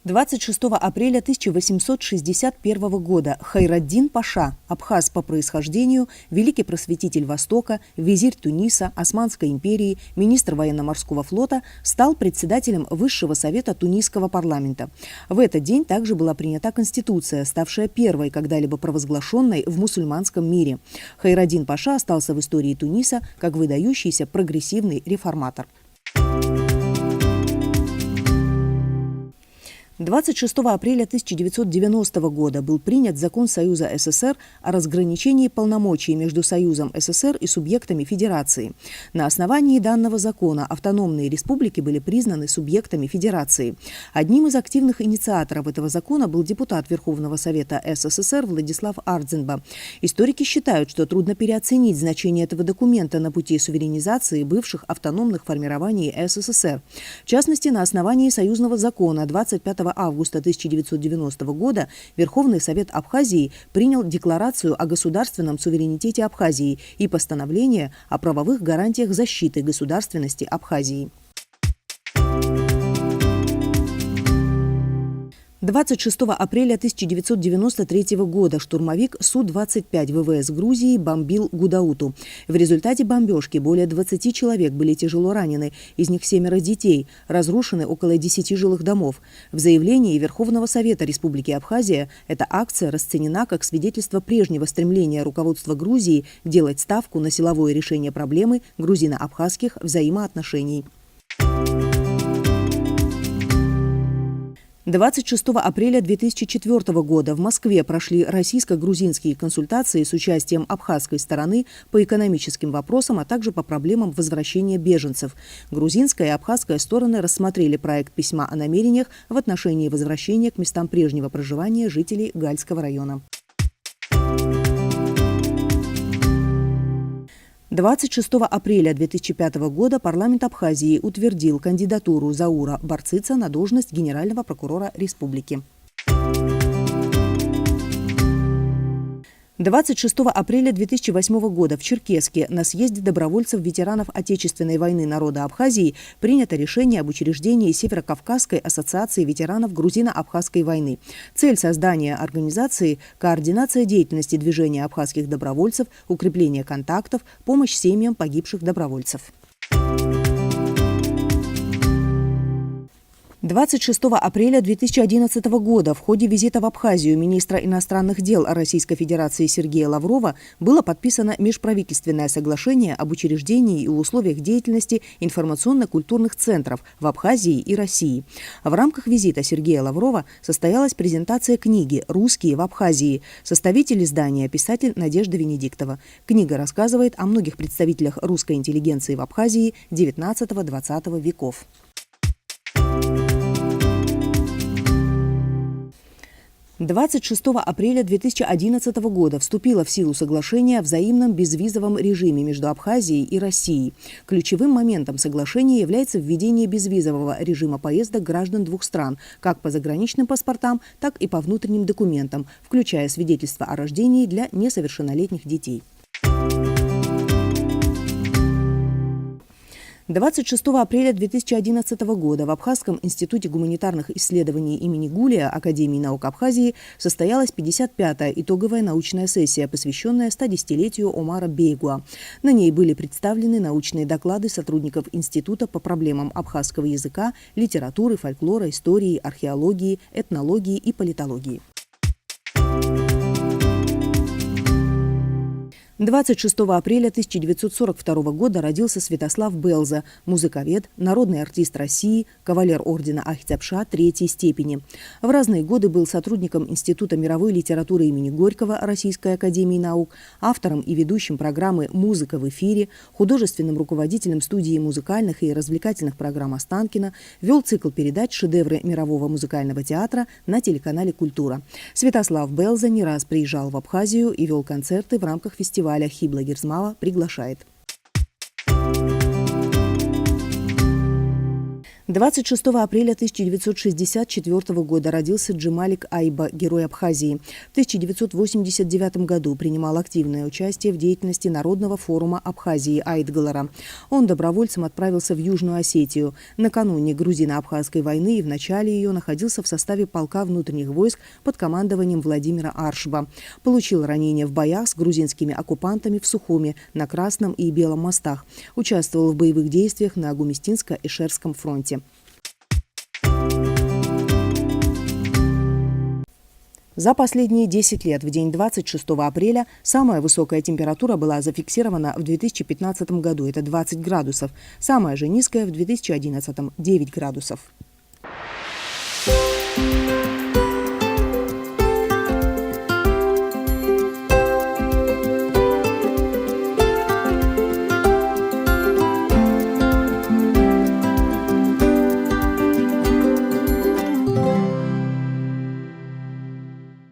26 апреля 1861 года Хайраддин Паша, абхаз по происхождению, великий просветитель Востока, визирь Туниса, Османской империи, министр военно-морского флота, стал председателем Высшего совета тунисского парламента. В этот день также была принята Конституция, ставшая первой когда-либо провозглашенной в мусульманском мире. Хайраддин Паша остался в истории Туниса как выдающийся прогрессивный реформатор. 26 апреля 1990 года был принят закон Союза СССР о разграничении полномочий между Союзом СССР и субъектами Федерации. На основании данного закона автономные республики были признаны субъектами Федерации. Одним из активных инициаторов этого закона был депутат Верховного Совета СССР Владислав Ардзинба. Историки считают, что трудно переоценить значение этого документа на пути суверенизации бывших автономных формирований СССР. В частности, на основании союзного закона 25 августа 1990 года Верховный Совет Абхазии принял Декларацию о государственном суверенитете Абхазии и постановление о правовых гарантиях защиты государственности Абхазии. 26 апреля 1993 года штурмовик Су-25 ВВС Грузии бомбил Гудауту. В результате бомбежки более 20 человек были тяжело ранены, из них 7 детей, разрушены около 10 жилых домов. В заявлении Верховного Совета Республики Абхазия эта акция расценена как свидетельство прежнего стремления руководства Грузии делать ставку на силовое решение проблемы грузино-абхазских взаимоотношений. 26 апреля 2004 года в Москве прошли российско-грузинские консультации с участием абхазской стороны по экономическим вопросам, а также по проблемам возвращения беженцев. Грузинская и абхазская стороны рассмотрели проект письма о намерениях в отношении возвращения к местам прежнего проживания жителей Гальского района. 26 апреля 2005 года парламент Абхазии утвердил кандидатуру Заура Барцица на должность генерального прокурора республики. 26 апреля 2008 года в Черкесске на съезде добровольцев-ветеранов Отечественной войны народа Абхазии принято решение об учреждении Северокавказской ассоциации ветеранов грузино-абхазской войны. Цель создания организации – координация деятельности движения абхазских добровольцев, укрепление контактов, помощь семьям погибших добровольцев. 26 апреля 2011 года в ходе визита в Абхазию министра иностранных дел Российской Федерации Сергея Лаврова было подписано межправительственное соглашение об учреждении и условиях деятельности информационно-культурных центров в Абхазии и России. В рамках визита Сергея Лаврова состоялась презентация книги «Русские в Абхазии». Составитель издания – писатель Надежда Венедиктова. Книга рассказывает о многих представителях русской интеллигенции в Абхазии XIX-XX веков. 26 апреля 2011 года вступило в силу соглашение о взаимном безвизовом режиме между Абхазией и Россией. Ключевым моментом соглашения является введение безвизового режима поездок граждан двух стран, как по заграничным паспортам, так и по внутренним документам, включая свидетельство о рождении для несовершеннолетних детей. 26 апреля 2011 года в Абхазском институте гуманитарных исследований имени Гулия Академии наук Абхазии состоялась 55-я итоговая научная сессия, посвященная 110-летию Омара Бейгуа. На ней были представлены научные доклады сотрудников института по проблемам абхазского языка, литературы, фольклора, истории, археологии, этнологии и политологии. 26 апреля 1942 года родился Святослав Белза, музыковед, народный артист России, кавалер ордена Ахтябша третьей степени. В разные годы был сотрудником Института мировой литературы имени Горького Российской академии наук, автором и ведущим программы «Музыка в эфире», художественным руководителем студии музыкальных и развлекательных программ Останкино, вел цикл передач «Шедевры мирового музыкального театра» на телеканале «Культура». Святослав Белза не раз приезжал в Абхазию и вел концерты в рамках фестиваля Хибла Герзмава приглашает. 26 апреля 1964 года родился Джемалик Айба, герой Абхазии. В 1989 году принимал активное участие в деятельности Народного форума Абхазии Айтгалара. Он добровольцем отправился в Южную Осетию. Накануне грузино-абхазской войны и в начале ее находился в составе полка внутренних войск под командованием Владимира Аршба. Получил ранения в боях с грузинскими оккупантами в Сухуми, на Красном и Белом мостах. Участвовал в боевых действиях на Агумистинско-Эшерском фронте. За последние 10 лет в день 26 апреля самая высокая температура была зафиксирована в 2015 году, это 20 градусов. Самая же низкая в 2011 – 9 градусов.